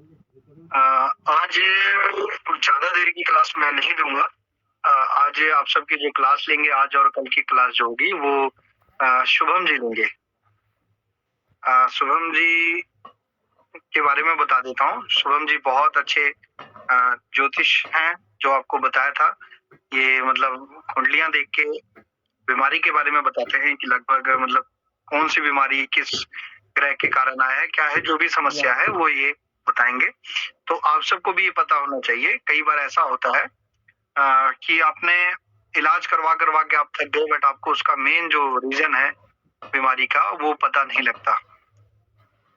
आज ज़्यादा देर की क्लास मैं नहीं दूँगा। आज आप सबकी जो क्लास लेंगे आज और कल की क्लास जो होगी वो शुभम जी लेंगे। शुभम जी के बारे में बता देता हूँ। शुभम जी बहुत अच्छे ज्योतिष हैं, जो आपको बताया था। ये मतलब कुंडलियाँ देख के बीमारी के बारे में बताते हैं कि लगभग मतलब कौन-सी बीमारी किस ग्रह के कारण आया है, क्या है, जो भी समस्या है वो ये बताएँगे। तो आप सबको भी ये पता होना चाहिए, कई बार ऐसा होता है कि आपने इलाज करवा के आप थक गए बट आपको उसका मेन जो रीज़न है बीमारी का वो पता नहीं लगता।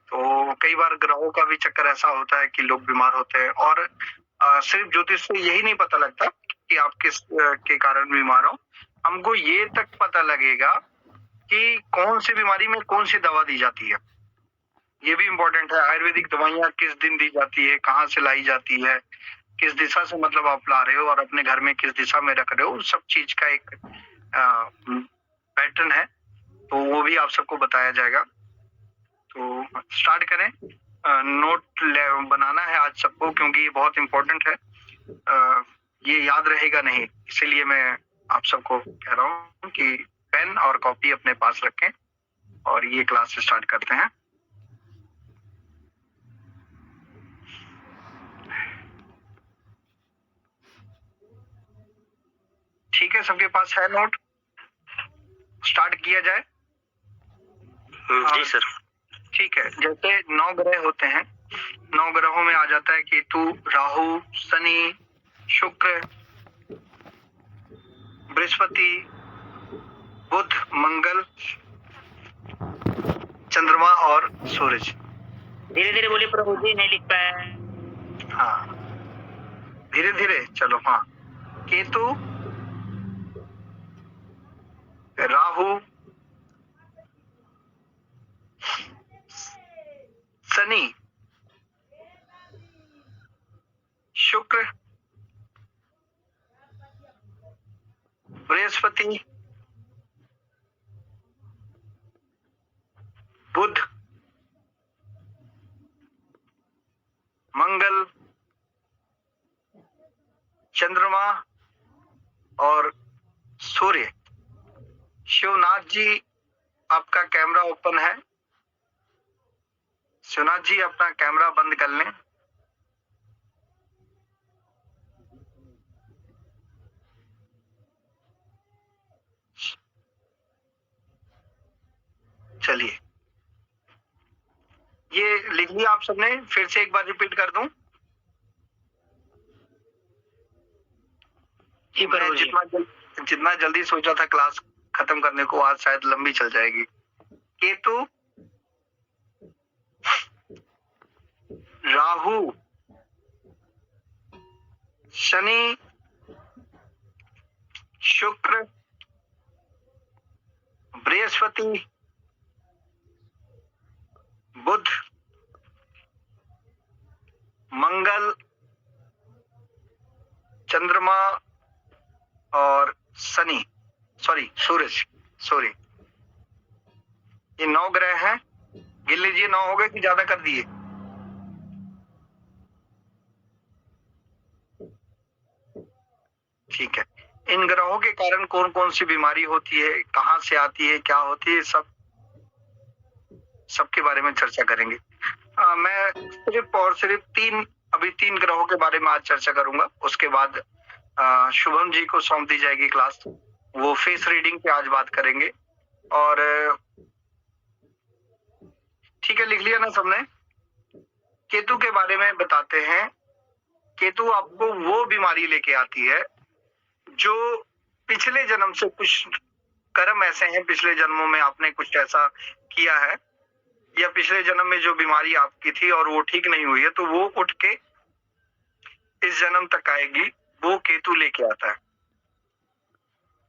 तो कई बार ग्रहों का भी चक्कर ऐसा होता है कि लोग बीमार होते हैं और सिर्फ ज्योतिष से यही नहीं पता लगता कि आप किस के कारण बीमार हो। हमको ये तक पता लगेगा कि कौन-सी बीमारी में कौन-सी दवा दी जाती है। ये भी इम्पोर्टेंट है, आयुर्वेदिक दवाइयाँ किस दिन दी जाती है, कहाँ से लाई जाती है, किस दिशा से मतलब आप ला रहे हो और अपने घर में किस दिशा में रख रहे हो, सब चीज़ का एक पैटर्न है, तो वो भी आप सबको बताया जाएगा। तो स्टार्ट करें। नोट बनाना है आज सबको क्योंकि ये बहुत इम्पोर्टेंट है। ये याद रहेगा नहीं, इसीलिए मैं आप सबको कह रहा हूँ कि पेन और कॉपी अपने पास रखें और ये क्लास स्टार्ट करते हैं। ठीक है, सबके पास है नोट? स्टार्ट किया जाए? जी सर। ठीक है, जैसे 9 ग्रह होते हैं, 9 ग्रहों में आ जाता है केतु, राहु, शनि, शुक्र, बृहस्पति, बुध, मंगल, चंद्रमा और सूरज। धीरे धीरे बोलिए प्रभु जी, नहीं लिख पाए। हाँ, धीरे धीरे चलो। हाँ, केतु, राहु, शनि, शुक्र, बृहस्पति, बुध, मंगल, चंद्रमा और सूर्य। शिवनाथ जी आपका कैमरा ओपन है? शिवनाथ जी अपना कैमरा बंद कर लें। चलिए, ये लिख लिया आप सबने? फिर से एक बार रिपीट कर दूं? मैं जितना जल्दी सोचा था क्लास खत्म करने को, आज शायद लंबी चल जाएगी। केतु, राहु, शनि, शुक्र, बृहस्पति, बुध, मंगल, चंद्रमा और शनि, सूरज, सॉरी, ये 9 ग्रह हैं। गिन लीजिए, 9 हो गए कि ज्यादा कर दिए? ठीक है। इन ग्रहों के कारण कौन कौन सी बीमारी होती है, कहाँ से आती है, क्या होती है, सबके बारे में चर्चा करेंगे। मैं सिर्फ और सिर्फ अभी तीन ग्रहों के बारे में आज चर्चा करूंगा। उसके बाद शुभम जी को सौंप दी जाएगी क्लास, वो फेस रीडिंग पे आज बात करेंगे। और ठीक है, लिख लिया ना सबने? केतु के बारे में बताते हैं। केतु आपको वो बीमारी लेके आती है जो पिछले जन्म से कुछ कर्म ऐसे हैं, पिछले जन्मों में आपने कुछ ऐसा किया है या पिछले जन्म में जो बीमारी आपकी थी और वो ठीक नहीं हुई है, तो वो उठ के इस जन्म तक आएगी, वो केतु लेके आता है।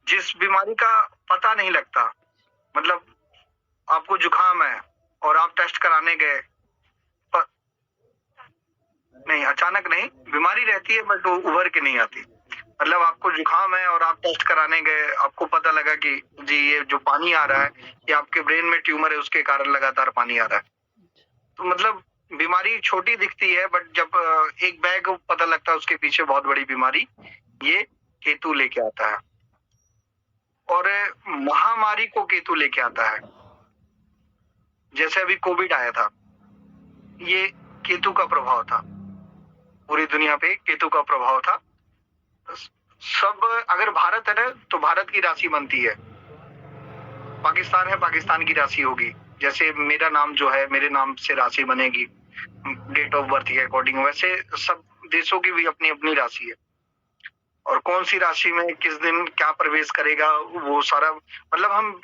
जिस बीमारी का पता नहीं लगता, मतलब आपको जुकाम है और आप टेस्ट कराने गए, नहीं, अचानक नहीं, बीमारी रहती है बट वो उभर के नहीं आती। मतलब आपको जुकाम है और आप टेस्ट कराने गए, आपको पता लगा कि जी ये जो पानी आ रहा है ये आपके ब्रेन में ट्यूमर है, उसके कारण लगातार पानी आ रहा है। तो मतलब बीमारी छोटी दिखती है, बट जब एक बैग पता लगता है उसके पीछे बहुत बड़ी बीमारी ये केतु लेके आता है। और महामारी को केतु लेके आता है। जैसे अभी कोविड आया था, ये केतु का प्रभाव था। पूरी दुनिया पे केतु का प्रभाव था। सब अगर भारत है ना, तो भारत की राशि बनती है। पाकिस्तान है, पाकिस्तान की राशि होगी। जैसे मेरा नाम जो है, मेरे नाम से राशि बनेगी डेट ऑफ बर्थ के अकॉर्डिंग। वैसे सब देशों की भी अपनी अपनी राशि है, और कौन सी राशि में किस दिन क्या प्रवेश करेगा वो सारा, मतलब हम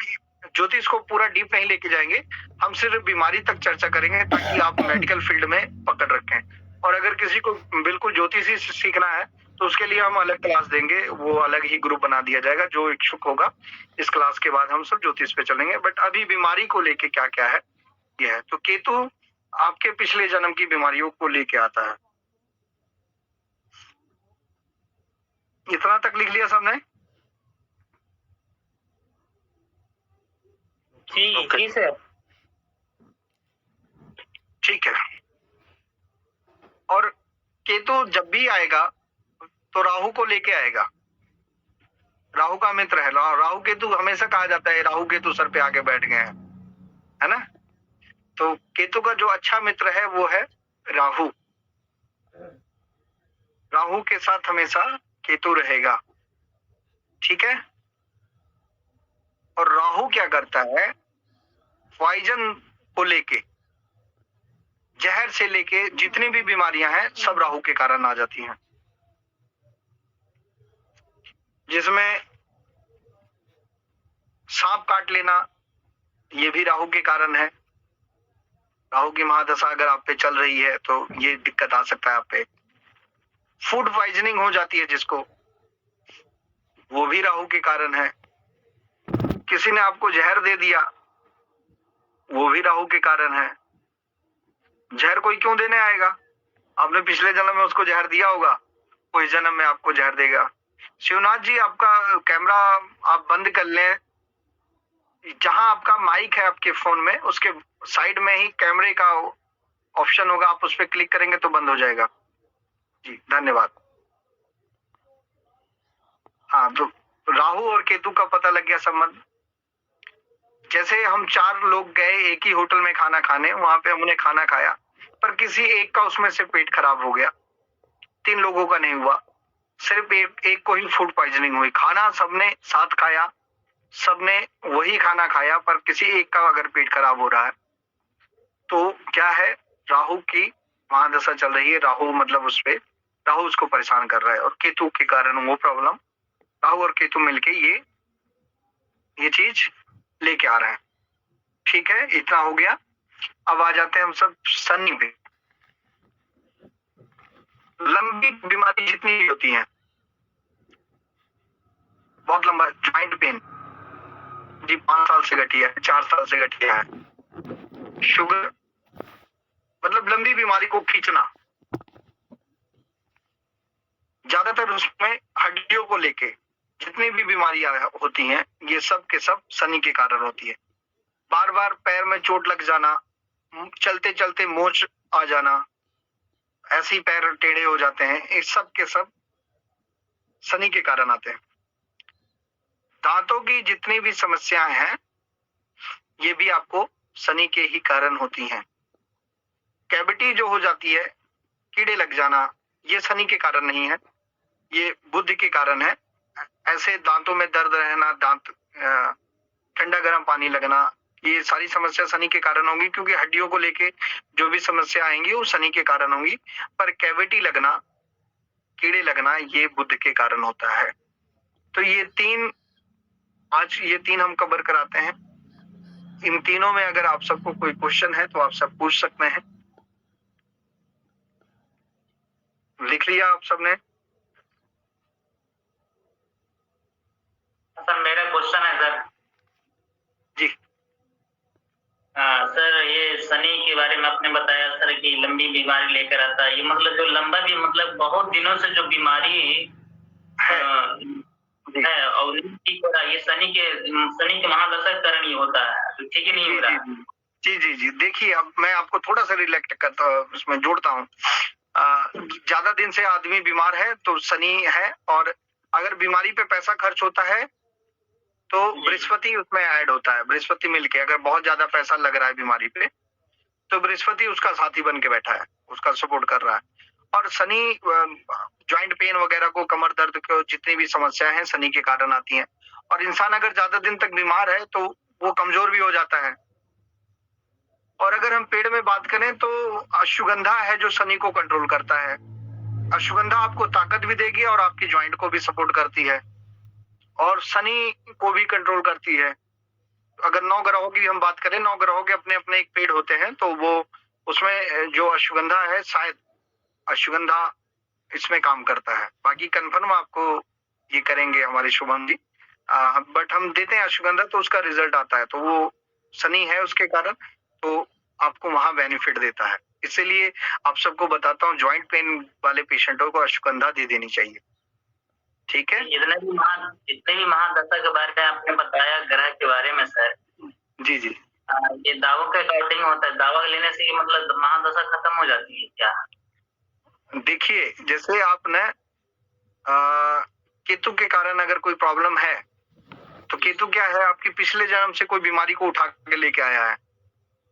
ज्योतिष को पूरा डीप नहीं लेके जाएंगे। हम सिर्फ बीमारी तक चर्चा करेंगे ताकि आप मेडिकल फील्ड में पकड़ रखें। और अगर किसी को बिल्कुल ज्योतिष ही सीखना है तो उसके लिए हम अलग क्लास देंगे, वो अलग ही ग्रुप बना दिया जाएगा। जो इच्छुक होगा इस क्लास के बाद हम सब ज्योतिष पे चलेंगे। बट अभी बीमारी को लेके क्या क्या है ये है। तो केतु आपके पिछले जन्म की बीमारियों को लेके आता है। इतना तक लिख लिया सबने? जी सर। ठीक है। और केतु जब भी आएगा तो राहु को लेके आएगा। राहु का मित्र है। राहु केतु हमेशा कहा जाता है राहु केतु सर पे आके बैठ गए हैं, है ना। तो केतु का जो अच्छा मित्र है वो है राहु। राहु के साथ हमेशा केतु रहेगा, ठीक है। और राहु क्या करता है, पॉइजन को लेके, जहर से लेके जितनी भी बीमारियां हैं सब राहु के कारण आ जाती हैं। जिसमें सांप काट लेना ये भी राहु के कारण है। राहु की महादशा अगर आप पे चल रही है तो ये दिक्कत आ सकता है आप पे। फूड पॉइजनिंग हो जाती है जिसको, वो भी राहु के कारण है। किसी ने आपको जहर दे दिया वो भी राहु के कारण है। जहर कोई क्यों देने आएगा, आपने पिछले जन्म में उसको जहर दिया होगा, कोई जन्म में आपको जहर देगा। शिवनाथ जी आपका कैमरा आप बंद कर लें। जहां आपका माइक है आपके फोन में उसके साइड में ही कैमरे का ऑप्शन होगा, आप उस पर क्लिक करेंगे तो बंद हो जाएगा। जी धन्यवाद। हाँ, तो राहु और केतु का पता लग गया संबंध। जैसे हम 4 लोग गए एक ही होटल में खाना खाने, वहां पे हमने खाना खाया पर किसी एक का उसमें से पेट खराब हो गया, 3 लोगों का नहीं हुआ, सिर्फ एक को ही फूड पॉइजनिंग हुई। खाना सबने साथ खाया, सबने वही खाना खाया, पर किसी एक का अगर पेट खराब हो रहा है तो क्या है, राहु की महादशा चल रही है। राहु मतलब उस पे राहु उसको परेशान कर रहा है, और केतु के कारण वो प्रॉब्लम, राहु और केतु मिलके ये चीज लेके आ रहे हैं। ठीक है, इतना हो गया। अब आ जाते हैं हम सब शनि पे। लंबी बीमारी जितनी भी होती है, बहुत लंबा ज्वाइंट पेन जी 5 साल से गठिया है, 4 साल से गठिया है, शुगर, मतलब लंबी बीमारी को खींचना, ज्यादातर उसमें हड्डियों को लेके जितनी भी बीमारियां होती हैं ये सब के सब शनि के कारण होती है। बार बार पैर में चोट लग जाना, चलते चलते मोच आ जाना, ऐसे ही पैर टेढ़े हो जाते हैं, इस सब के सब शनि के कारण आते हैं। दांतों की जितनी भी समस्याएं हैं ये भी आपको शनि के ही कारण होती हैं। कैविटी जो हो जाती है, कीड़े लग जाना, ये शनि के कारण नहीं है, ये बुध के कारण है। ऐसे दांतों में दर्द रहना, दांत ठंडा गर्म पानी लगना, ये सारी समस्या शनि के कारण होंगी, क्योंकि हड्डियों को लेके जो भी समस्या आएंगी वो शनि के कारण होंगी। पर कैविटी लगना, कीड़े लगना, ये बुध के कारण होता है। तो ये 3 हम कवर कराते हैं। इन तीनों में अगर आप सबको कोई क्वेश्चन है तो आप सब पूछ सकते हैं। लिख लिया आप सबने? सर मेरा क्वेश्चन है सर। जी सर ये शनि के बारे में आपने बताया सर कि लंबी बीमारी लेकर आता है। ये मतलब जो लंबा भी मतलब बहुत दिनों से जो बीमारी है और ठीक हो रहा है, ये शनि के महादशा के कारण ही होता है, तो ठीक ही नहीं हो रहा है। जी, जी, जी। देखिए, अब मैं आपको थोड़ा-सा रिलेक्ट करता उसमें जोड़ता हूँ। ज़्यादा दिन से आदमी बीमार है तो शनि है, और अगर बीमारी पे पैसा खर्च होता है तो जी, बृहस्पति उसमें ऐड होता है। बृहस्पति मिलके अगर बहुत ज़्यादा पैसा लग रहा है बीमारी पे, तो बृहस्पति उसका साथी बन के बैठा है, उसका सपोर्ट कर रहा है। और शनि जॉइंट पेन वगैरह को, कमर दर्द को, जितनी भी समस्याएँ हैं शनि के कारण आती हैं। और इंसान अगर ज़्यादा दिन तक बीमार है तो वो कमज़ोर भी हो जाता है। और अगर हम पेड़ में बात करें तो अश्वगंधा है जो शनि को कंट्रोल करता है। अश्वगंधा आपको ताकत भी देगी और आपकी जॉइंट को भी सपोर्ट करती है, और शनि को भी कंट्रोल करती है। अगर 9 ग्रहों की हम बात करें, 9 ग्रहों के अपने-अपने एक पेड़ होते हैं, तो वो उसमें जो अश्वगंधा है, शायद अश्वगंधा इसमें काम करता है। बाकी कन्फर्म आपको ये करेंगे हमारे शुभम जी। बट हम देते हैं अश्वगंधा तो उसका रिज़ल्ट आता है, तो वो शनि है उसके कारण, तो आपको वहाँ बेनिफिट देता है। इसीलिए आप सबको बताता हूँ, जॉइंट पेन वाले पेशेंटों को अश्वगंधा दे देनी चाहिए। ठीक है? जितने भी महादशा के बारे में आपने बताया ग्रह के बारे में सर, जी, जी। ये दावों के अकॉर्डिंग होता है, दावा लेने से ये मतलब महादशा खत्म हो जाती है क्या? देखिए, जैसे आपने केतु के कारण अगर कोई प्रॉब्लम है, तो केतु क्या है, आपकी पिछले जन्म से कोई बीमारी को उठा के लेके आया है।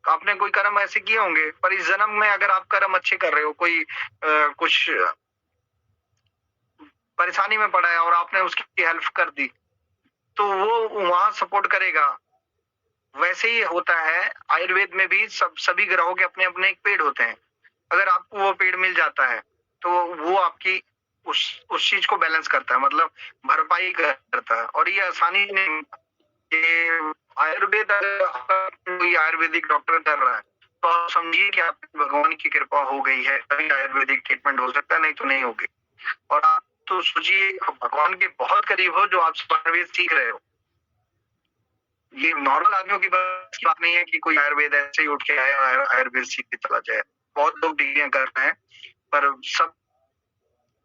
आपने कोई कर्म ऐसे किए होंगे, पर इस जन्म में अगर आप कर्म अच्छे कर रहे हो, कोई कुछ परेशानी में पड़ा है और आपने उसकी हेल्प कर दी, तो वो वहाँ सपोर्ट करेगा। वैसे ही होता है आयुर्वेद में भी, सभी ग्रहों के अपने-अपने एक पेड़ होते हैं। अगर आपको वो पेड़ मिल जाता है, तो वो आपकी उस चीज़ को बैलेंस करता है, मतलब भरपाई करता है, और ये आसानी नहीं, ये आयुर्वेद अगर आपका कोई आयुर्वेदिक डॉक्टर कर रहा है, तो आप समझिए कि आप पे भगवान की कृपा हो गई है, तभी आयुर्वेदिक ट्रीटमेंट हो सकता है, नहीं तो नहीं होगी। और आप तो सोचिए, आप भगवान के बहुत करीब हो जो आप आयुर्वेद सीख रहे हो। ये नॉर्मल आदमियों की बस की बात नहीं है कि कोई आयुर्वेद ऐसे ही उठ के आया और आयुर्वेद सीख के चला जाए। बहुत लोग डिग्रियाँ कर रहे हैं, पर सब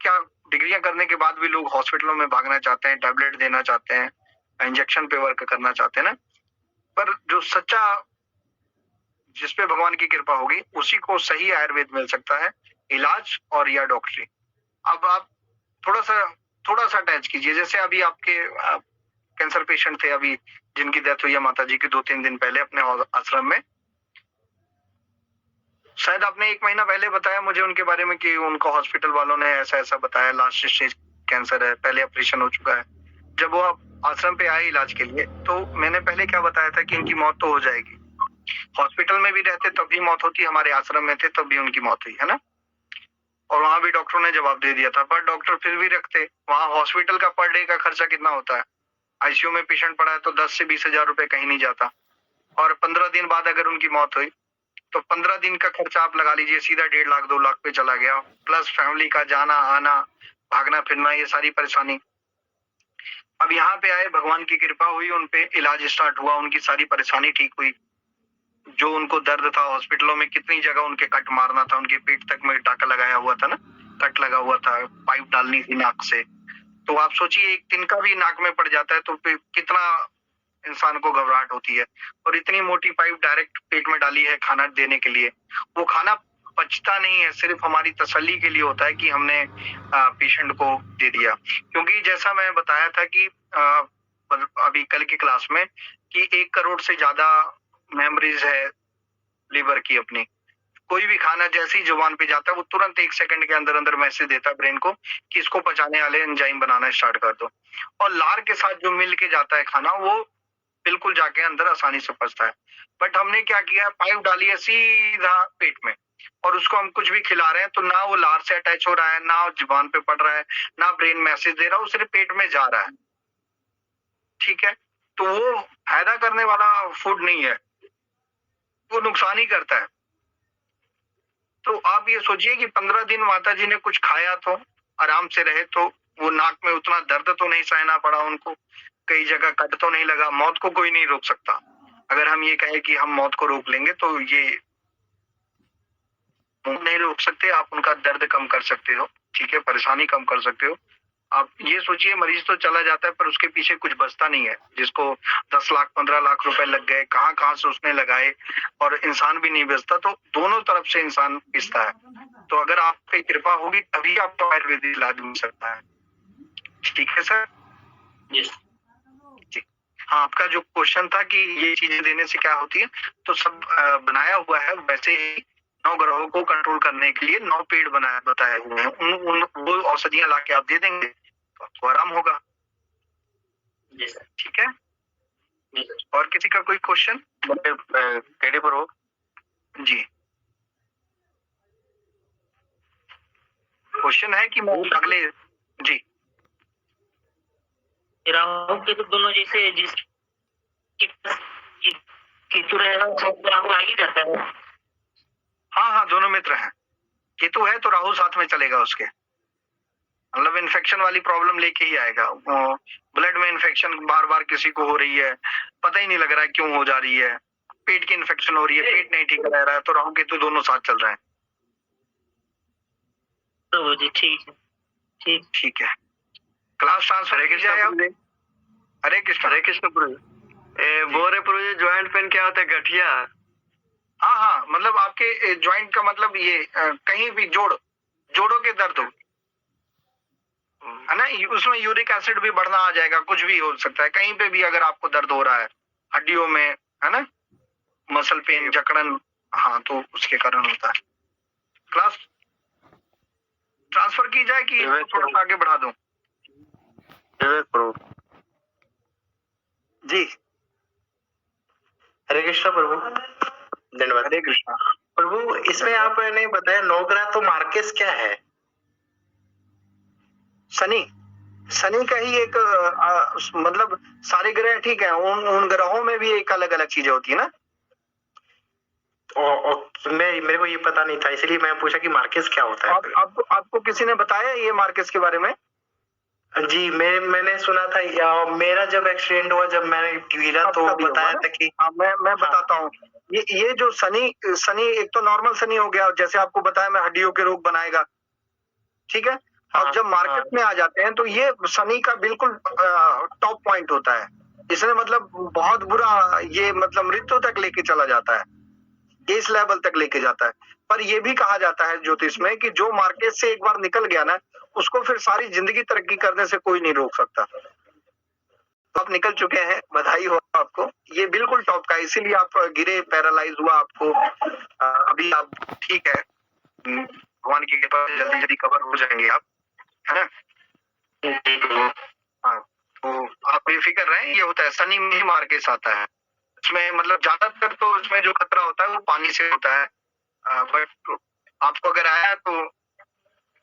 क्या, डिग्रियाँ करने के बाद भी लोग हॉस्पिटलों में भागना चाहते हैं, टैबलेट देना चाहते हैं, इंजेक्शन पे वर्क करना चाहते हैं ना। पर जो सच्चा, जिस पे भगवान की कृपा होगी, उसी को सही आयुर्वेद मिल सकता है, इलाज और या डॉक्टरी। अब आप थोड़ा-सा थोड़ा-सा अटैच कीजिए, जैसे अभी आपके कैंसर पेशेंट थे अभी, जिनकी डेथ हुई है माताजी की 2-3 दिन पहले अपने आश्रम में। शायद आपने 1 महीना पहले बताया मुझे उनके बारे में कि उनको हॉस्पिटल वालों ने ऐसा-ऐसा बताया, लास्ट स्टेज कैंसर है, पहले ऑपरेशन हो चुका है। जब वो आश्रम पे आए इलाज के लिए, तो मैंने पहले क्या बताया था कि इनकी मौत तो हो जाएगी। हॉस्पिटल में भी रहते तब भी मौत होती, हमारे आश्रम में थे तब भी उनकी मौत हुई, है ना? और वहाँ भी डॉक्टरों ने जवाब दे दिया था, पर डॉक्टर फिर भी रखते। वहाँ हॉस्पिटल का पर डे का खर्चा कितना होता है? आईसीयू में पेशेंट पड़ा है तो 10 से 20 हज़ार रुपए कहीं नहीं जाता। और 15 दिन बाद अगर उनकी मौत हुई, तो 15 दिन का खर्चा आप लगा लीजिए, सीधा 1.5 लाख 2 लाख पे चला गया, प्लस फैमिली का जाना-आना, भागना-फिरना, ये सारी परेशानी। अब यहाँ पे आए, भगवान की कृपा हुई, उन पे इलाज स्टार्ट हुआ, उनकी सारी परेशानी ठीक हुई। जो उनको दर्द था हॉस्पिटलों में, कितनी जगह उनके कट मारना था, उनके पेट तक में टाँका लगाया हुआ था ना, कट लगा हुआ था, पाइप डालनी थी नाक से। तो आप सोचिए, एक तिनका भी नाक में पड़ जाता है तो फिर कितना इंसान को घबराहट होती है। और इतनी मोटी पाइप डायरेक्ट पेट में डाली है खाना देने के लिए। वो खाना पचता नहीं है, सिर्फ हमारी तसल्ली के लिए होता है कि हमने पेशेंट को दे दिया। क्योंकि जैसा मैं बताया था कि अभी कल की क्लास में, कि 1 करोड़ से ज़्यादा मेमोरीज है लिवर की अपनी। कोई भी खाना जैसे ही ज़ुबान पे जाता है, वो तुरंत 1 सेकंड के अंदर-अंदर मैसेज देता है ब्रेन को कि इसको पचाने वाले एंजाइम बनाना स्टार्ट कर दो। और लार के साथ जो मिल के जाता है खाना, वो बिल्कुल जाके अंदर आसानी से पचता है। बट हमने क्या किया, पाइप डाली है सीधा पेट में, और उसको हम कुछ भी खिला रहे हैं तो ना वो लार से अटैच हो रहा है, ना ज़ुबान पे पड़ रहा है, ना ब्रेन मैसेज दे रहा है, वो सिर्फ पेट में जा रहा है। ठीक है? तो वो फायदा करने वाला फूड नहीं है, वो नुकसान ही करता है। तो आप ये सोचिए कि 15 दिन माताजी ने कुछ खाया तो, आराम से रहे तो, वो नाक में उतना दर्द तो नहीं सहना पड़ा उनको, कई जगह कट तो नहीं लगा। मौत को कोई नहीं रोक सकता। अगर हम ये कहें कि हम मौत को रोक लेंगे, तो ये मौत नहीं रोक सकते, आप उनका दर्द कम कर सकते हो, ठीक है? परेशानी कम कर सकते हो। आप ये सोचिए मरीज तो चला जाता है पर उसके पीछे कुछ बचता नहीं है, जिसको 10 लाख 15 लाख रुपए लग गए, कहाँ से उसने लगाए और इंसान भी नहीं बचता, तो दोनों तरफ से इंसान पिसता है। तो अगर आप पे कृपा होगी तभी आपको आयुर्वेदिक इलाज मिल सकता है। ठीक है सर? यस। जी। हाँ, आपका जो क्वेश्चन था कि ये चीजें देने से क्या होती है, तो सब बनाया हुआ है वैसे ही 9 ग्रहों को कंट्रोल करने के लिए 9 पेड़ बताए हुए हैं। उन वो औषधियां लाके आप दे देंगे तो आपको आराम होगा। जी सर। ठीक है? जी सर। और किसी का कोई क्वेश्चन? कैडे पर हो? जी। क्वेश्चन है कि मैं अगले जी राहु केतु दोनों जैसे जिस केतु रहेगा राहु आ ही जाता है। हाँ, दोनों मित्र हैं। केतु है तो राहु साथ में चलेगा उसके। मतलब इन्फेक्शन वाली प्रॉब्लम लेके ही आएगा। ब्लड में इन्फेक्शन बार-बार किसी को हो रही है, पता ही नहीं लग रहा है क्यों हो जा रही है। पेट की इन्फेक्शन हो रही है, पेट नहीं ठीक रह रहा है, तो राहु केतु दोनों साथ चल रहे हैं। तो जी ठीक है। ठीक है। क्लास ट्रांसफर की जाए अब। हरे कृष्ण प्रभु। बोल रहे प्रभु जी ज्वाइंट पेन क्या होता है? गठिया? हाँ, मतलब आपके जॉइंट का मतलब ये कहीं भी जोड़ों के दर्द हो, है ना, उसमें यूरिक एसिड भी बढ़ना आ जाएगा, कुछ भी हो सकता है। कहीं पे भी अगर आपको दर्द हो रहा है हड्डियों में, है ना, मसल पेन, जकड़न, हाँ, तो उसके कारण होता है। क्लास ट्रांसफर की जाए कि थोड़ा सा आगे बढ़ा दूं? प्रभु जी। हरे कृष्ण प्रभु। धन्यवाद। हरे कृष्णा प्रभु, इसमें आपने बताया 9 ग्रह, तो मार्केस क्या है? शनि का ही एक मतलब सारे ग्रह ठीक है, उन ग्रहों में भी एक अलग अलग चीजें होती है ना। मेरे को ये पता नहीं था, इसलिए मैं पूछा कि मार्केस क्या होता है। आपको किसी ने बताया ये मार्केस के बारे में? जी, मैंने सुना था, मेरा जब एक्सीडेंट हुआ, जब मैंने गिरा तो बताया था कि मैं बताता हूँ। ये जो शनि एक तो नॉर्मल शनि हो गया, जैसे आपको बताया मैं, हड्डियों के रोग बनाएगा, ठीक है। अब जब मार्केट में आ जाते हैं तो ये शनि का बिल्कुल टॉप पॉइंट होता है। इसने मतलब बहुत बुरा, ये मतलब मृत्यु तक लेके चला जाता है, इस लेवल तक लेके जाता है। पर ये भी कहा जाता है ज्योतिष में कि जो मार्केट से एक बार निकल गया ना, उसको फिर सारी जिंदगी तरक्की करने से कोई नहीं रोक सकता। तो आप निकल चुके हैं, बधाई हो आपको। ये बिल्कुल टॉप का है, इसीलिए आप गिरे, पैरालाइज हुआ आपको। अभी आप ठीक है, भगवान की कृपा से जल्दी जल्दी कवर हो जाएंगे आप, है ना। हाँ, तो आप बेफिक्र रहें, ये होता है शनि में ही मार्केट आता है। उसमें मतलब ज्यादातर तो उसमें जो खतरा होता है वो पानी से होता है। बट आपको अगर आया तो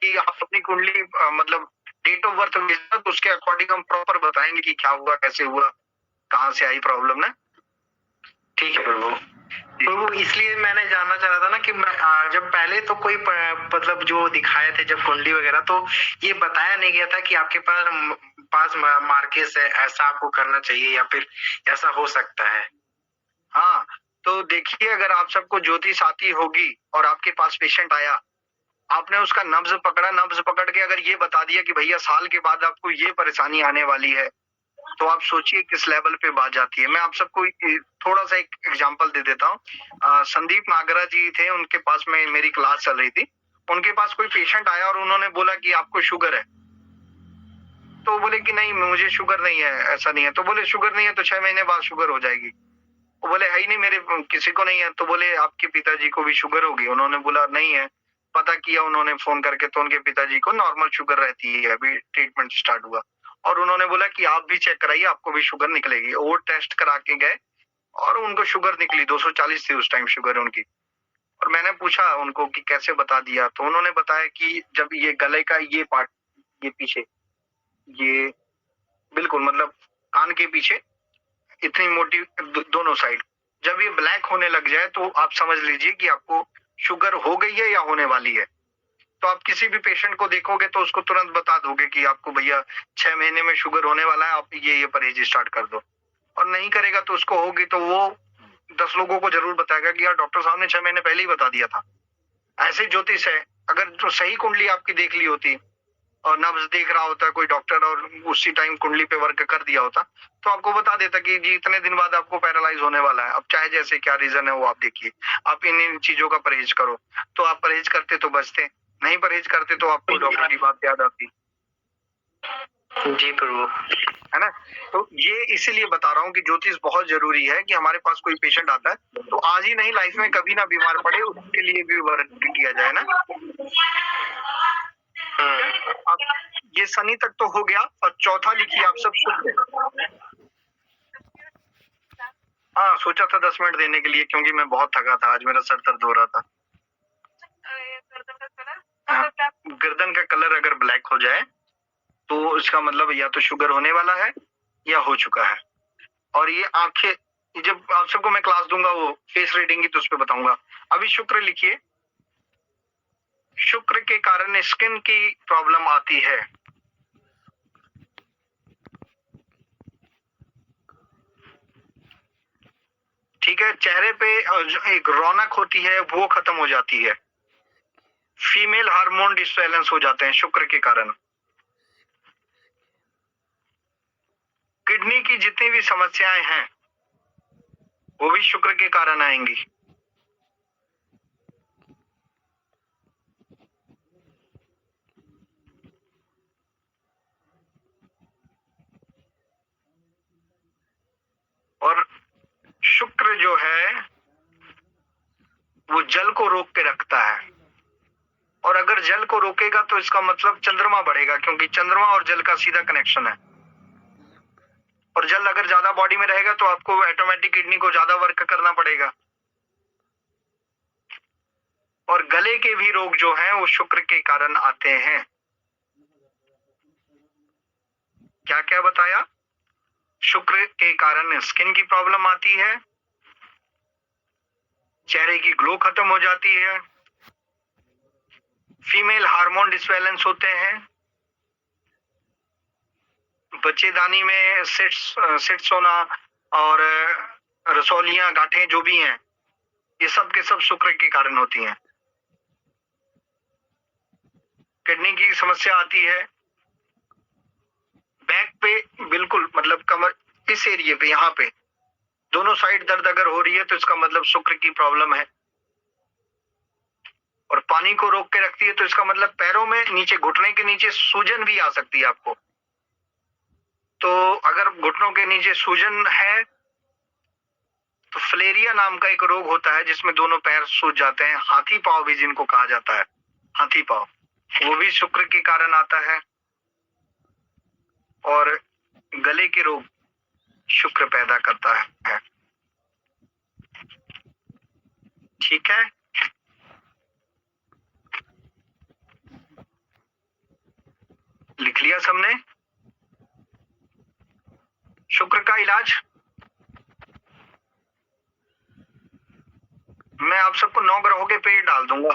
कि आप अपनी कुंडली मतलब डेट ऑफ बर्थ भेजना, तो उसके अकॉर्डिंग हम प्रॉपर बताएंगे कि क्या हुआ, कैसे हुआ, कहाँ से आई प्रॉब्लम ना। ठीक है प्रभु। प्रभु, इसलिए मैंने जानना चाह रहा था ना कि जब पहले तो कोई मतलब जो दिखाए थे जब कुंडली वगैरह, तो ये बताया नहीं गया था कि आपके पास मार्केस है, ऐसा आपको करना चाहिए या फिर ऐसा हो सकता है। हाँ, तो देखिए, अगर आप सबको ज्योतिष आती होगी और आपके पास पेशेंट आया, आपने उसका नब्ज पकड़ के अगर ये बता दिया कि भैया साल के बाद आपको ये परेशानी आने वाली है, तो आप सोचिए किस लेवल पे बात जाती है। मैं आप सबको थोड़ा सा एक एग्जांपल दे देता हूँ। संदीप नागरा जी थे, उनके पास में मेरी क्लास चल रही थी। उनके पास कोई पेशेंट आया और उन्होंने बोला कि आपको शुगर है, तो बोले कि नहीं मुझे शुगर नहीं है, ऐसा नहीं है। तो बोले शुगर नहीं है तो 6 महीने बाद शुगर हो जाएगी। वो बोले है ही नहीं, मेरे किसी को नहीं है। तो बोले आपके पिताजी को भी शुगर होगी? उन्होंने बोला नहीं है। पता किया उन्होंने फोन करके, तो उनके पिताजी को नॉर्मल शुगर रहती है, अभी ट्रीटमेंट स्टार्ट हुआ। और उन्होंने बोला कि आप भी चेक कराइए, आपको भी शुगर निकलेगी। वो टेस्ट करा के गए और उनको शुगर निकली, 240 थी उस टाइम शुगर उनकी। और मैंने पूछा उनको कि कैसे बता दिया, तो उन्होंने बताया कि जब ये गले का ये पार्ट, ये पीछे, ये बिल्कुल मतलब कान के पीछे इतनी मोटी दोनों साइड, जब ये ब्लैक होने लग जाए तो आप समझ लीजिए कि आपको शुगर हो गई है या होने वाली है। तो आप किसी भी पेशेंट को देखोगे तो उसको तुरंत बता दोगे कि आपको भैया 6 महीने में शुगर होने वाला है, आप ये परहेज स्टार्ट कर दो। और नहीं करेगा तो उसको होगी, तो वो 10 लोगों को जरूर बताएगा कि यार डॉक्टर साहब ने 6 महीने पहले ही बता दिया था। ऐसे ज्योतिष है, अगर जो सही कुंडली आपकी देख ली होती और नब्ज देख रहा होता कोई डॉक्टर और उसी टाइम कुंडली पे वर्क कर दिया होता, तो आपको बता देता कि जी इतने दिन बाद आपको पैरालाइज होने वाला है। अब चाहे जैसे क्या रीजन है वो आप देखिए, आप इन चीजों का परहेज करो। तो आप परहेज करते तो बचते, नहीं परहेज करते तो आपको डॉक्टर की बात याद आती। जी प्रभु। है ना? तो ये इसीलिए बता रहा हूँ कि ज्योतिष बहुत जरूरी है कि हमारे पास कोई पेशेंट आता है तो आज ही नहीं, लाइफ में कभी ना बीमार पड़े, उसके लिए भी वर्क किया जाए ना। अब ये शनि तक तो हो गया, और चौथा लिखिए आप सब शुक्र। हाँ, सोचा था 10 मिनट देने के लिए, क्योंकि मैं बहुत थका था आज, मेरा सर दर्द हो रहा था। हाँ, गर्दन का कलर अगर ब्लैक हो जाए तो इसका मतलब या तो शुगर होने वाला है या हो चुका है। और ये आंखें, जब आप सबको मैं क्लास दूंगा वो फेस रीडिंग की, तो उस पर बताऊंगा। अभी शुक्र लिखिए। शुक्र के कारण स्किन की प्रॉब्लम आती है। ठीक है, चेहरे पे एक रौनक होती है वो खत्म हो जाती है। फीमेल हार्मोन डिसबैलेंस हो जाते हैं शुक्र के कारण। किडनी की जितनी भी समस्याएं हैं वो भी शुक्र के कारण आएंगी। और शुक्र जो है वो जल को रोक के रखता है, और अगर जल को रोकेगा तो इसका मतलब चंद्रमा बढ़ेगा, क्योंकि चंद्रमा और जल का सीधा कनेक्शन है। और जल अगर ज्यादा बॉडी में रहेगा तो आपको ऑटोमेटिक किडनी को ज्यादा वर्क करना पड़ेगा। और गले के भी रोग जो हैं वो शुक्र के कारण आते हैं। क्या क्या बताया? शुक्र के कारण स्किन की प्रॉब्लम आती है, चेहरे की ग्लो खत्म हो जाती है, फीमेल हार्मोन डिसबैलेंस होते हैं, बच्चेदानी में सिट्स होना और रसौलियां गांठें जो भी हैं, ये सब के सब शुक्र के कारण होती हैं। किडनी की समस्या आती है, बैक पे बिल्कुल मतलब कमर इस एरिया पे, यहाँ पे दोनों साइड दर्द अगर हो रही है तो इसका मतलब शुक्र की प्रॉब्लम है। और पानी को रोक के रखती है तो इसका मतलब पैरों में नीचे, घुटने के नीचे सूजन भी आ सकती है आपको। तो अगर घुटनों के नीचे सूजन है तो फ्लेरिया नाम का एक रोग होता है जिसमें दोनों पैर सूज जाते हैं, हाथी पांव भी जिनको कहा जाता है, हाथी पांव, वो भी शुक्र के कारण आता है। और गले के रोग शुक्र पैदा करता है। ठीक है, लिख लिया सबने? शुक्र का इलाज मैं आप सबको 9 ग्रहों के पेड़ डाल दूंगा,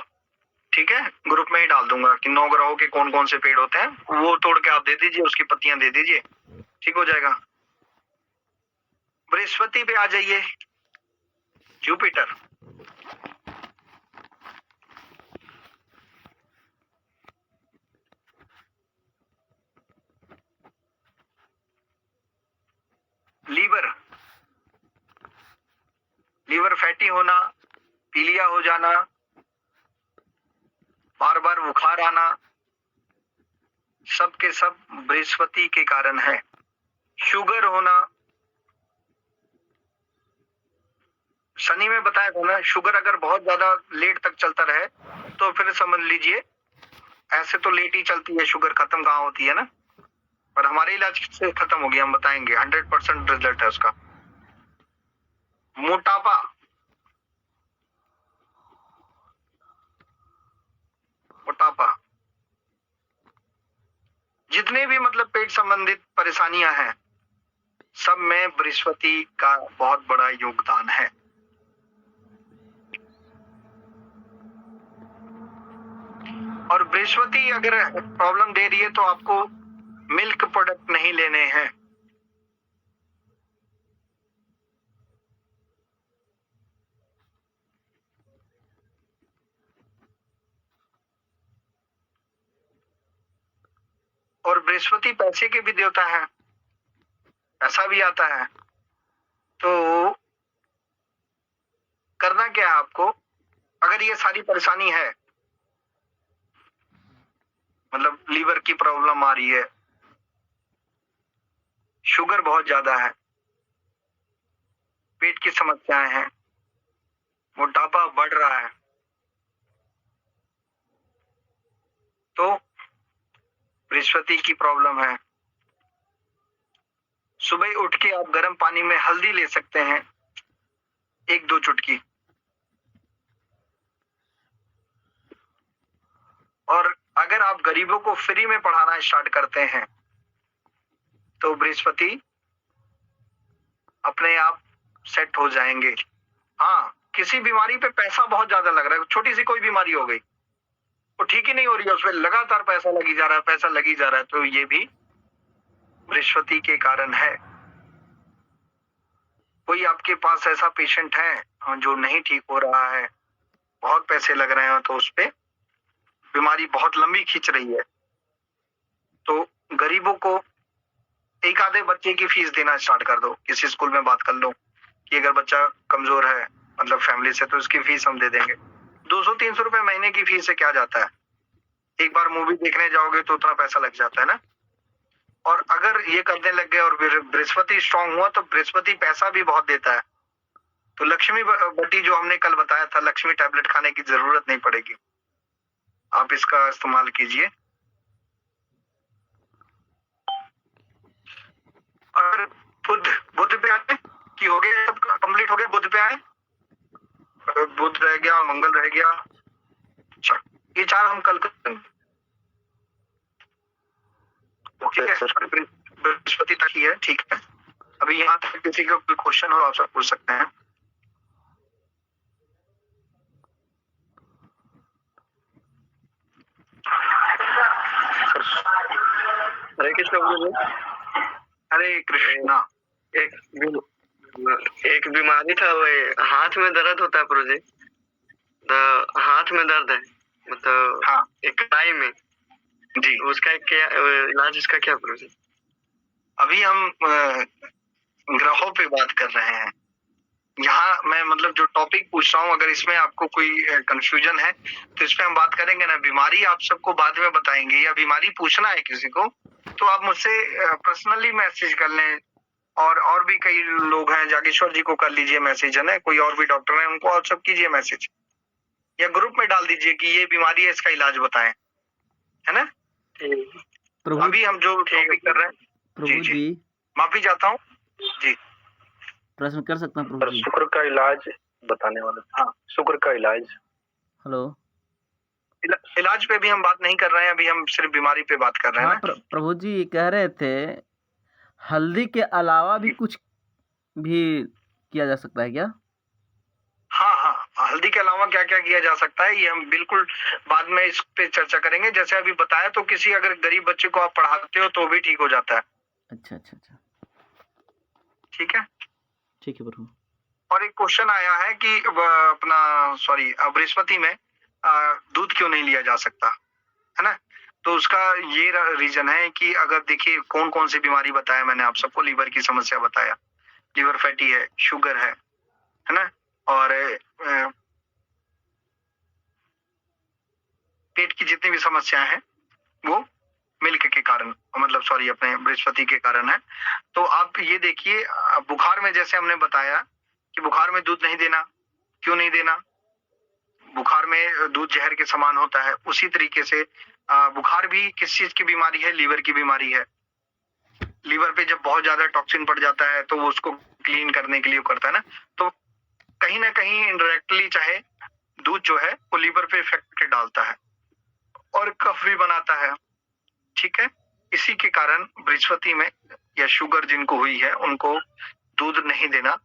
ठीक है, ग्रुप में ही डाल दूंगा कि 9 ग्रहों के कौन कौन से पेड़ होते हैं, वो तोड़ के आप दे दीजिए, उसकी पत्तियां दे दीजिए, ठीक हो जाएगा। बृहस्पति पे आ जाइए। जुपिटर, लीवर, लीवर फैटी होना, पीलिया हो जाना, बार बार बुखार आना, सब के सब बृहस्पति के कारण है। शुगर होना, शनि में बताया था ना, शुगर अगर बहुत ज्यादा लेट तक चलता रहे तो फिर समझ लीजिए, ऐसे तो लेट ही चलती है शुगर, खत्म कहाँ होती है ना, पर हमारे इलाज से खत्म होगी, हम बताएंगे, 100% रिजल्ट है उसका। मोटापा, मोटापा, जितने भी मतलब पेट संबंधित परेशानियां हैं सब में बृहस्पति का बहुत बड़ा योगदान है। और बृहस्पति अगर प्रॉब्लम दे रही है तो आपको मिल्क प्रोडक्ट नहीं लेने हैं। और बृहस्पति पैसे के भी देवता है, पैसा भी आता है। तो करना क्या है आपको, अगर ये सारी परेशानी है, मतलब लीवर की प्रॉब्लम आ रही है, शुगर बहुत ज्यादा है, पेट की समस्याएं हैं, मोटापा बढ़ रहा है, तो बृहस्पति की प्रॉब्लम है। सुबह उठ के आप गर्म पानी में हल्दी ले सकते हैं, 1-2 चुटकी, और अगर आप गरीबों को फ्री में पढ़ाना स्टार्ट करते हैं तो बृहस्पति अपने आप सेट हो जाएंगे। हाँ, किसी बीमारी पे पैसा बहुत ज्यादा लग रहा है, छोटी सी कोई बीमारी हो गई, वो ठीक ही नहीं हो रही है, उसमें लगातार पैसा लगी जा रहा है, पैसा लगी जा रहा है, तो ये भी बृहस्पति के कारण है। कोई आपके पास ऐसा पेशेंट है जो नहीं ठीक हो रहा है, बहुत पैसे लग रहे हैं, तो उस पे बीमारी बहुत लंबी खींच रही है, तो गरीबों को एक आधे बच्चे की फीस देना स्टार्ट कर दो। किसी स्कूल में बात कर लो कि अगर बच्चा कमजोर है, मतलब फैमिली से, तो उसकी फीस हम दे देंगे। 200-300 रुपए महीने की फीस से क्या जाता है, एक बार मूवी देखने जाओगे तो उतना पैसा लग जाता है ना। और अगर ये करने लग गए और बृहस्पति स्ट्रांग हुआ तो बृहस्पति पैसा भी बहुत देता है, तो लक्ष्मी बट्टी जो हमने कल बताया था, लक्ष्मी टैबलेट खाने की जरूरत नहीं पड़ेगी, आप इसका इस्तेमाल कीजिए। और बुध पे आए कि हो गया, सब कंप्लीट हो गया, बुध पे आए, बुध रह गया, मंगल रह गया, अच्छा ये 4 हम कल करेंगे। ओके, बृहस्पति तक ही है, ठीक है। अभी यहाँ तक किसी का कोई क्वेश्चन हो आप सब पूछ सकते हैं। हरे कृष्ण गुरु। हरे कृष्णा। एक बीमारी था, वो हाथ में दर्द होता है प्रभु जी, तो हाथ में दर्द है, मतलब हाँ, एक कलाई में जी, उसका क्या इलाज, इसका क्या प्रभु जी? अभी हम ग्रहों पे बात कर रहे हैं। यहाँ मैं मतलब जो टॉपिक पूछ रहा हूँ, अगर इसमें आपको कोई कंफ्यूजन है तो इस पे हम बात करेंगे ना। बीमारी आप सबको बाद में बताएंगे, या बीमारी पूछना है किसी को तो आप मुझसे पर्सनली मैसेज कर लें, और भी कई लोग हैं, जागेश्वर जी को कर लीजिए मैसेज, है ना, कोई और भी डॉक्टर हैं उनको आप सब कीजिए मैसेज, या ग्रुप में डाल दीजिए कि ये बीमारी है, इसका इलाज बताएं, है ना। अभी हम जो टॉपिक कर रहे हैं, प्रभु जी माफी चाहता हूँ जी, प्रश्न कर सकता हूँ प्रभु जी? शुक्र का इलाज बताने वाला। हाँ, शुक्र का इलाज। हेलो, इलाज पे भी हम बात नहीं कर रहे हैं, अभी हम सिर्फ बीमारी पे बात कर रहे हैं। हाँ प्रभु जी कह रहे थे हल्दी के अलावा भी कुछ भी किया जा सकता है क्या? हाँ, हल्दी के अलावा क्या क्या किया जा सकता है, ये हम बिल्कुल बाद में इस पे चर्चा करेंगे। जैसे अभी बताया, तो किसी अगर गरीब बच्चे को आप पढ़ाते हो तो भी ठीक हो जाता है। अच्छा, ठीक है, ठीक है प्रभु। और एक क्वेश्चन आया है कि बृहस्पति में दूध क्यों नहीं लिया जा सकता, है ना। तो उसका ये रीजन है कि अगर देखिए कौन कौन सी बीमारी बताया मैंने आप सबको, लीवर की समस्या बताया, लीवर फैटी है, शुगर है ना, और पेट की जितनी भी समस्याएं हैं वो मिल्क के कारण, मतलब अपने बृहस्पति के कारण है। तो आप ये देखिए, बुखार में जैसे हमने बताया कि बुखार में दूध नहीं देना, क्यों नहीं देना, बुखार में दूध जहर के समान होता है। उसी तरीके से बुखार भी किस चीज की बीमारी है, लीवर की बीमारी है। लीवर पे जब बहुत ज्यादा टॉक्सिन पड़ जाता है तो वो उसको क्लीन करने के लिए करता है ना, तो कहीं ना कहीं इनडायरेक्टली चाहे दूध जो है वो लीवर पे इफेक्ट डालता है और कफ भी बनाता है। ठीक है, इसी के कारण बृहस्पति में या शुगर जिनको हुई है उनको दूध नहीं देना,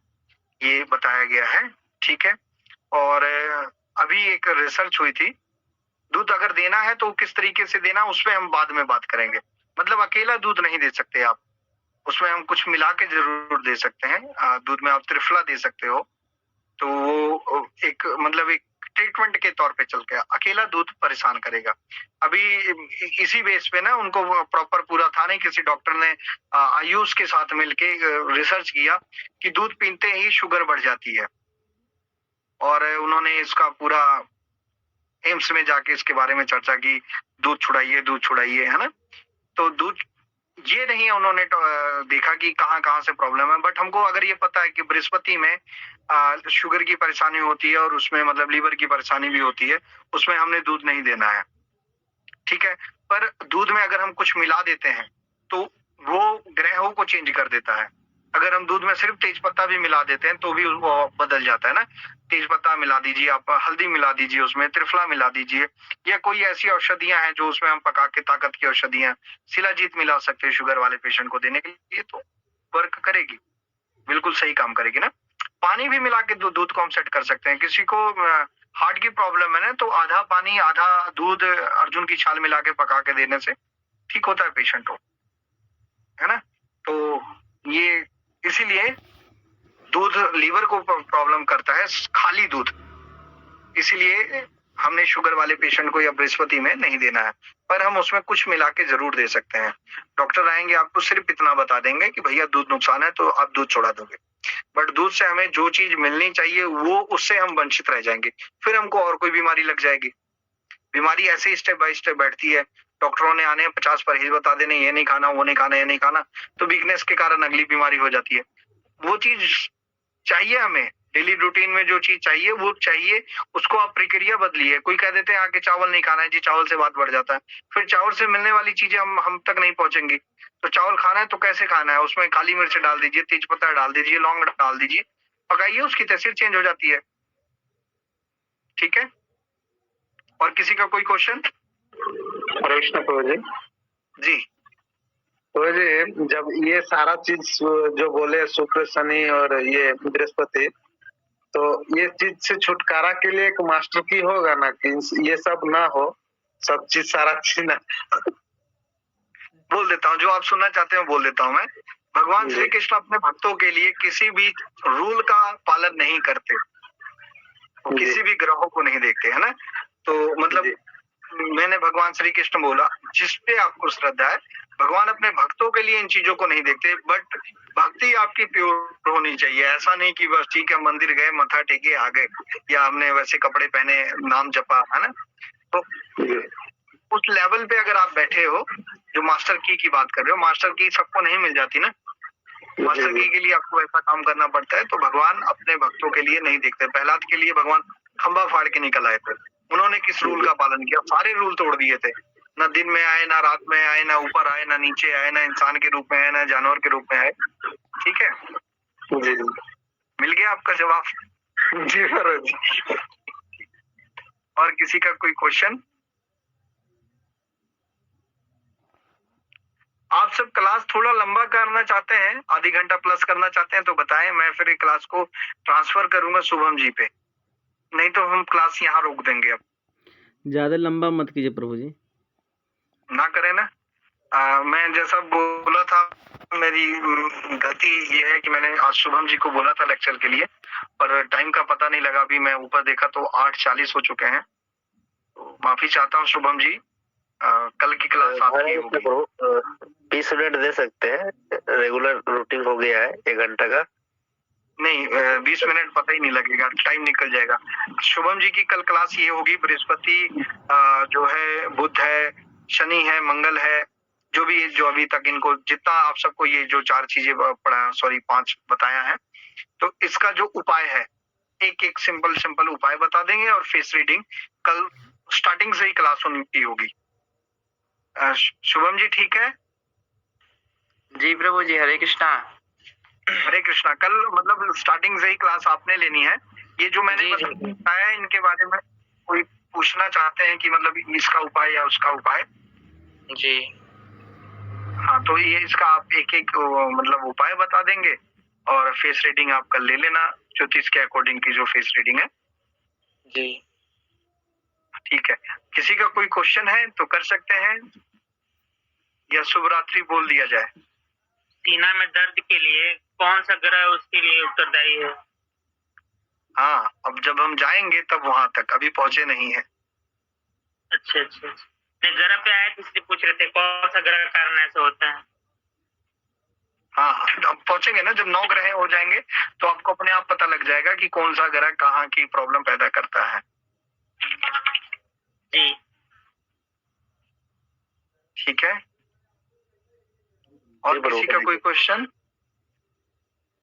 ये बताया गया है। ठीक है, और अभी एक रिसर्च हुई थी, दूध अगर देना है तो किस तरीके से देना, उस पर हम बाद में बात करेंगे। मतलब अकेला दूध नहीं दे सकते आप, उसमें हम कुछ मिला के जरूर दे सकते हैं। दूध में आप त्रिफला दे सकते हो, तो वो एक मतलब एक ट्रीटमेंट के तौर पे चल के अकेला दूध परेशान करेगा। अभी इसी बेस पे ना उनको प्रॉपर पूरा था नहीं, किसी डॉक्टर ने आयुष के साथ मिलके रिसर्च किया कि दूध पीते ही शुगर बढ़ जाती है, और उन्होंने इसका पूरा एम्स में जाके इसके बारे में चर्चा की, दूध छुड़ाइए, है ना। तो दूध ये नहीं उन्होंने देखा कि कहाँ से प्रॉब्लम है, बट हमको अगर ये पता है कि बृहस्पति में शुगर की परेशानी होती है और उसमें मतलब लीवर की परेशानी भी होती है, उसमें हमने दूध नहीं देना है, ठीक है। पर दूध में अगर हम कुछ मिला देते हैं तो वो ग्रहों को चेंज कर देता है। अगर हम दूध में सिर्फ तेज पत्ता भी मिला देते हैं तो भी वो बदल जाता है ना। तेज पत्ता मिला दीजिए, आप हल्दी मिला दीजिए, उसमें त्रिफला मिला दीजिए, या कोई ऐसी औषधियां हैं जो उसमें हम पका के ताकत की औषधियां, शिलाजीत मिला सकते हैं शुगर वाले पेशेंट को देने के लिए, तो वर्क करेगी, बिल्कुल सही काम करेगी ना। पानी भी मिला के दूध को हम सेट कर सकते हैं। किसी को हार्ट की प्रॉब्लम है ना, तो आधा पानी आधा दूध अर्जुन की छाल मिला के पका के देने से ठीक होता है पेशेंट को, है ना। तो ये इसीलिए दूध लीवर को प्रॉब्लम करता है, खाली दूध, इसीलिए हमने शुगर वाले पेशेंट को या बृहस्पति में नहीं देना है, पर हम उसमें कुछ मिला के जरूर दे सकते हैं। डॉक्टर आएंगे आपको सिर्फ इतना बता देंगे कि भैया दूध नुकसान है तो आप दूध छोड़ा दोगे, बट दूध से हमें जो चीज मिलनी चाहिए वो उससे हम वंचित रह जाएंगे, फिर हमको और कोई बीमारी लग जाएगी। बीमारी ऐसे ही स्टेप बाय स्टेप बैठती है। डॉक्टरों ने आने 50 परहेज बता देने, ये नहीं खाना, वो नहीं खाना, ये नहीं खाना, तो वीकनेस के कारण अगली बीमारी हो जाती है। वो चीज चाहिए हमें, डेली रूटीन में जो चीज चाहिए वो चाहिए, उसको आप प्रक्रिया बदलिए। कोई कह देते हैं आके चावल नहीं खाना है जी, चावल से बात बढ़ जाता है, फिर चावल से मिलने वाली चीजें हम तक नहीं पहुंचेंगी। तो चावल खाना है तो कैसे खाना है, उसमें काली मिर्च डाल दीजिए, तेज पत्ता डाल दीजिए, लौंग डाल दीजिए, पकाइए, उसकी तसीर चेंज हो जाती है, ठीक है। और किसी का कोई क्वेश्चन? प्रश्न प्रभु जी। जी प्रभु जी, जब ये सारा चीज जो बोले शुक्र शनि और ये बृहस्पति, तो ये चीज से छुटकारा के लिए एक मास्टर की होगा ना कि ये सब ना हो, सब चीज सारा चीज ना। बोल देता हूँ, जो आप सुनना चाहते हैं बोल देता हूँ मैं। भगवान श्री कृष्ण अपने भक्तों के लिए किसी भी रूल का पालन नहीं करते, वो किसी भी ग्रहों को नहीं देखते, है ना। तो मतलब मैंने भगवान श्री कृष्ण बोला, जिस पे आपको श्रद्धा है, भगवान अपने भक्तों के लिए इन चीजों को नहीं देखते, बट भक्ति आपकी प्योर होनी चाहिए। ऐसा नहीं कि बस ठीक है मंदिर गए, मत्था टेके आ गए, या हमने वैसे कपड़े पहने, नाम जपा, है ना। तो उस लेवल पे अगर आप बैठे हो, जो मास्टर की बात कर रहे हो, मास्टर की सबको नहीं मिल जाती ना, मास्टर की के लिए आपको ऐसा काम करना पड़ता है। तो भगवान अपने भक्तों के लिए नहीं देखते। प्रहलाद के लिए भगवान खंबा फाड़ के निकल आए थे, उन्होंने किस रूल का पालन किया? सारे रूल तोड़ दिए थे। ना दिन में आए, ना रात में आए, ना ऊपर आए, ना नीचे आए, ना इंसान के रूप में आए, ना जानवर के रूप में आए, ठीक है। जी मिल गया आपका जवाब? जी प्रभु जी। और किसी का कोई क्वेश्चन? आप सब क्लास थोड़ा लंबा करना चाहते हैं, आधी घंटा प्लस करना चाहते हैं तो बताएं, मैं फिर क्लास को ट्रांसफर करूंगा शुभम जी पे, नहीं तो हम क्लास यहाँ रोक देंगे। अब ज्यादा लंबा मत कीजिए प्रभु जी। ना करें ना। मैं जैसा बोला था, मेरी गलती ये है कि मैंने आज शुभम जी को बोला था लेक्चर के लिए, पर टाइम का पता नहीं लगा। अभी मैं ऊपर देखा तो 8:40 हो चुके हैं, तो माफी चाहता हूँ शुभम जी। कल की क्लास आपकी होगी। 20 मिनट दे सकते हैं, रेगुलर रूटीन हो गया है 1 घंटा का। नहीं 20 मिनट पता ही नहीं लगेगा, टाइम निकल जाएगा। शुभम जी की कल क्लास ये होगी, बृहस्पति जो है, बुध है, शनि है, मंगल है, जो भी जो अभी तक इनको जितना आप सबको ये जो 4 चीजें पढ़ा, सॉरी 5 बताया है, तो इसका जो उपाय है, एक एक सिंपल उपाय बता देंगे, और फेस रीडिंग कल स्टार्टिंग से ही क्लास उनकी होगी। शुभम जी ठीक है? जी प्रभु जी, हरे कृष्णा। हरे कृष्णा। कल मतलब स्टार्टिंग से ही क्लास आपने लेनी है। ये जो मैंने बताया है इनके बारे में कोई पूछना चाहते हैं कि मतलब इसका उपाय या उसका उपाय? जी हाँ, तो ये इसका आप एक एक मतलब उपाय बता देंगे, और फेस रीडिंग आप कल ले लेना, ज्योतिष के अकॉर्डिंग की जो फेस रीडिंग है। जी ठीक है, किसी का कोई क्वेश्चन है तो कर सकते हैं, या शुभ रात्रि बोल दिया जाए? सीना में दर्द के लिए कौन सा ग्रह उसके लिए उत्तरदायी है? हाँ, अब जब हम जाएंगे तब वहां तक, अभी पहुंचे नहीं है। अच्छा अच्छा अच्छा। नहीं, ग्रह पे आए थे इसलिए पूछ रहे थे कौन सा ग्रह का कारण ऐसा होता है। हाँ, अब पहुंचेंगे ना, जब 9 ग्रह हो जाएंगे तो आपको अपने आप पता लग जाएगा कि कौन सा ग्रह कहाँ की प्रॉब्लम पैदा करता है। जी ठीक है, और किसी का कोई क्वेश्चन?